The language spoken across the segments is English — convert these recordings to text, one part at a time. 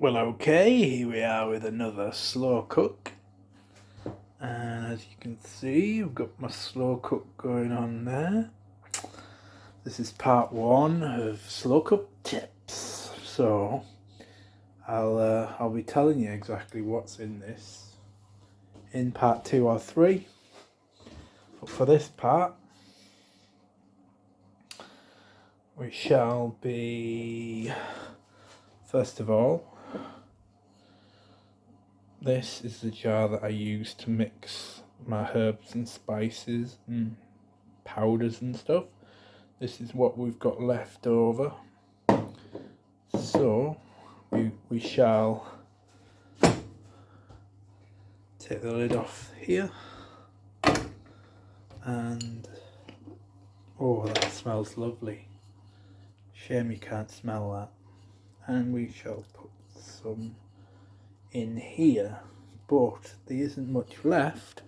Well, okay, here we are with another slow cook, and as you can see, I've got my slow cook going on there. This is part one of slow cook tips, so I'll be telling you exactly what's in this in part 2 or 3. But for this part, we shall be, first of all, this is the jar that I use to mix my herbs and spices and powders and stuff. This is what we've got left over. So we shall take the lid off here, and oh, that smells lovely. Shame you can't smell that. And we shall put some in here, but there isn't much left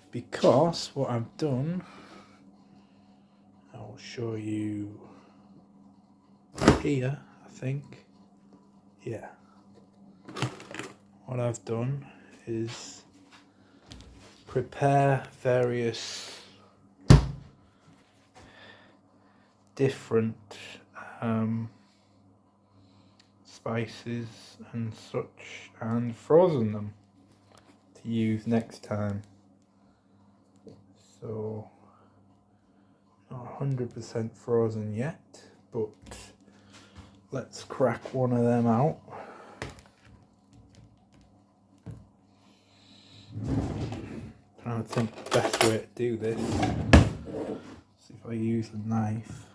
because what I've done, I'll show you here, I think. Yeah, what I've done is prepare various different spices and such, and frozen them to use next time. So not 100% frozen yet, but let's crack one of them out. Trying to think the best way to do this. See if I use a knife.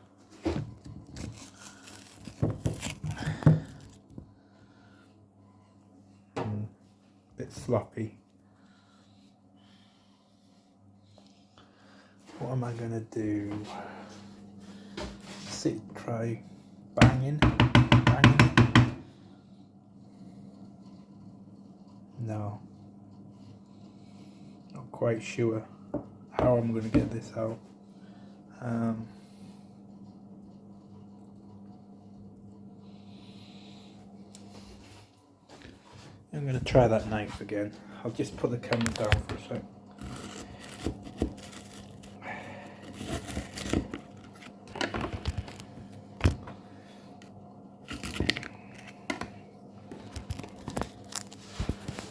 Bit sloppy. What am I gonna do? Try banging it. No, not quite sure how I'm gonna get this out. I'm going to try that knife again. I'll just put the camera down for a sec.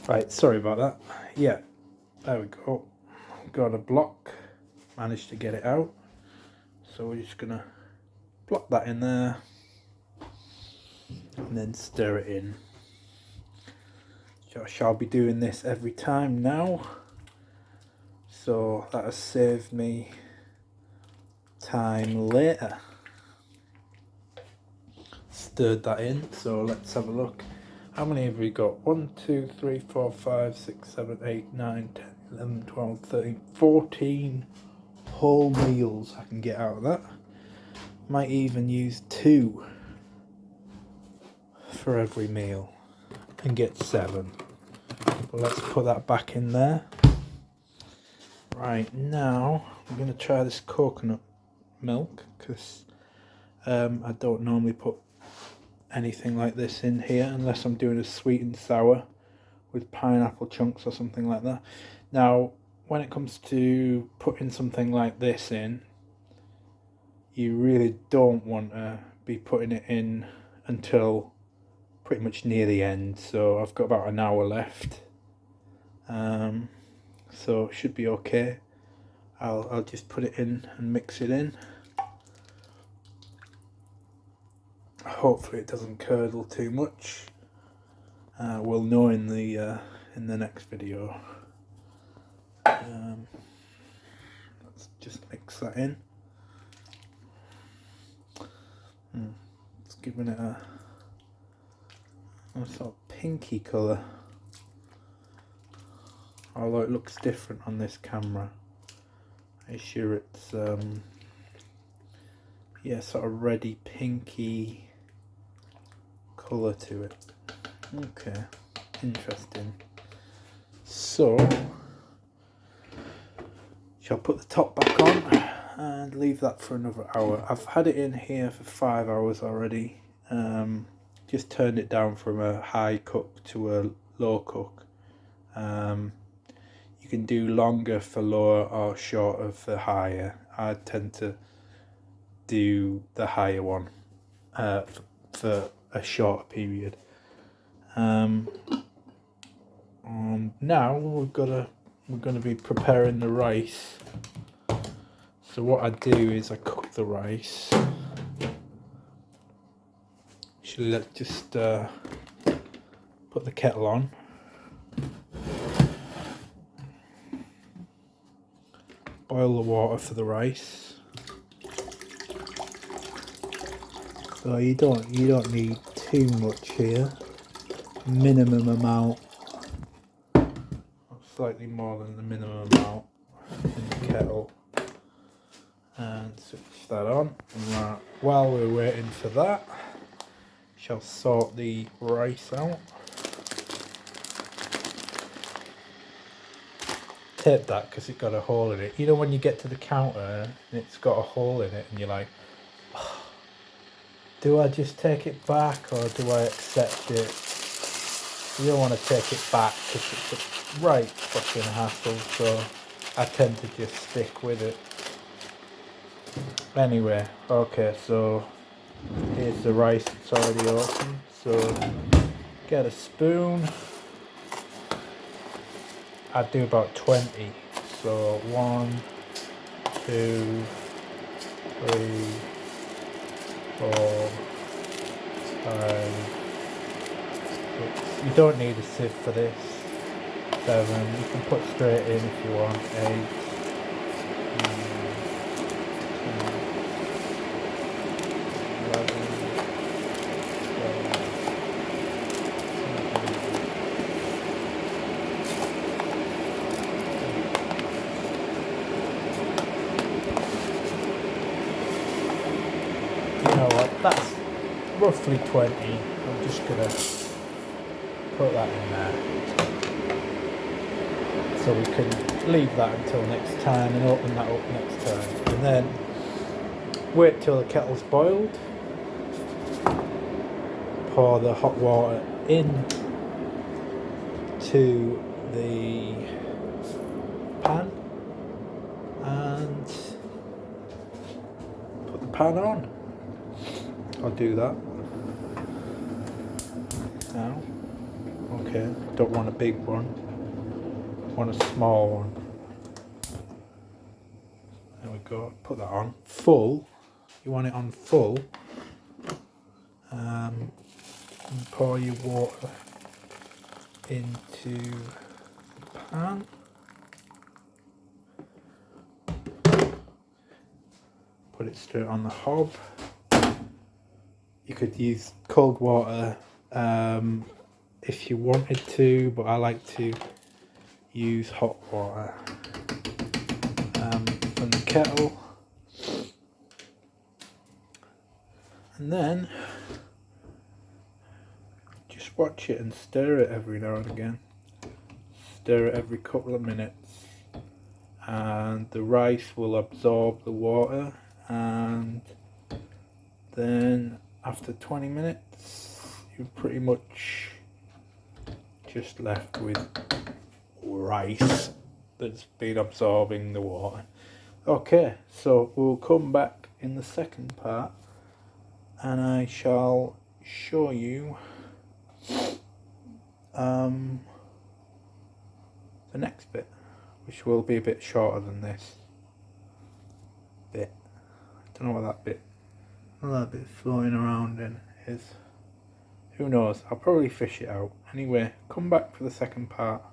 Right, sorry about that. Yeah, there we go. Got a block, managed to get it out. So we're just going to plop that in there and then stir it in. I shall be doing this every time now, so that has saved me time later. Stirred that in, so let's have a look. How many have we got? 1, 2, 3, 4, 5, 6, 7, 8, 9, 10, 11, 12, 13, 14 whole meals I can get out of that. Might even use 2 for every meal and get 7. But let's put that back in there. Right, now I'm going to try this coconut milk, because I don't normally put anything like this in here unless I'm doing a sweet and sour with pineapple chunks or something like that. Now, when it comes to putting something like this in, you really don't want to be putting it in until pretty much near the end. So I've got about an hour left, so it should be okay. I'll just put it in and mix it in. Hopefully it doesn't curdle too much. We'll know in the next video. Let's just mix that in. It's giving it a sort of pinky colour, although it looks different on this camera. I'm sure it's yeah, sort of reddy pinky colour to it. Okay, interesting. So shall put the top back on and leave that for another hour. I've had it in here for 5 hours already. just turned it down from a high cook to a low cook. You can do longer for lower or shorter for higher. I tend to do the higher one for a shorter period. Now we're gonna be preparing the rice. So what I do is I cook the rice. Let's just put the kettle on. Boil the water for the rice. So you don't need too much here. Minimum amount, slightly more than the minimum amount in the kettle. And switch that on. Right. While we're waiting for that, shall sort the rice out. Tape that because it got a hole in it. You know when you get to the counter and it's got a hole in it and you're like, oh, do I just take it back or do I accept it? You don't want to take it back because it's a right fucking hassle, so I tend to just stick with it. Anyway, okay, so here's the rice, it's already open. So get a spoon. I'd do about 20. So 1, 2, 3, 4, 5, 6. You don't need a sieve for this. 7. You can put straight in if you want. 8. 11, 12. You know what? That's roughly 20. I'm just gonna put that in there. So we can leave that until next time and open that up next time. And then wait till the kettle's boiled. Pour the hot water in to the pan and put the pan on. I'll do that now. Okay, don't want a big one. Want a small one. There we go. Put that on full. You want it on full. And pour your water into the pan. Put it straight on the hob. You could use cold water if you wanted to, but I like to use hot water from the kettle. And then just watch it and stir it every now and again. Stir it every couple of minutes and the rice will absorb the water, and then after 20 minutes you're pretty much just left with rice that's been absorbing the water. Okay, so we'll come back in the second part and I shall show you the next bit, which will be a bit shorter than this bit. I don't know what that bit floating around in is. Who knows? I'll probably fish it out. Anyway, come back for the second part.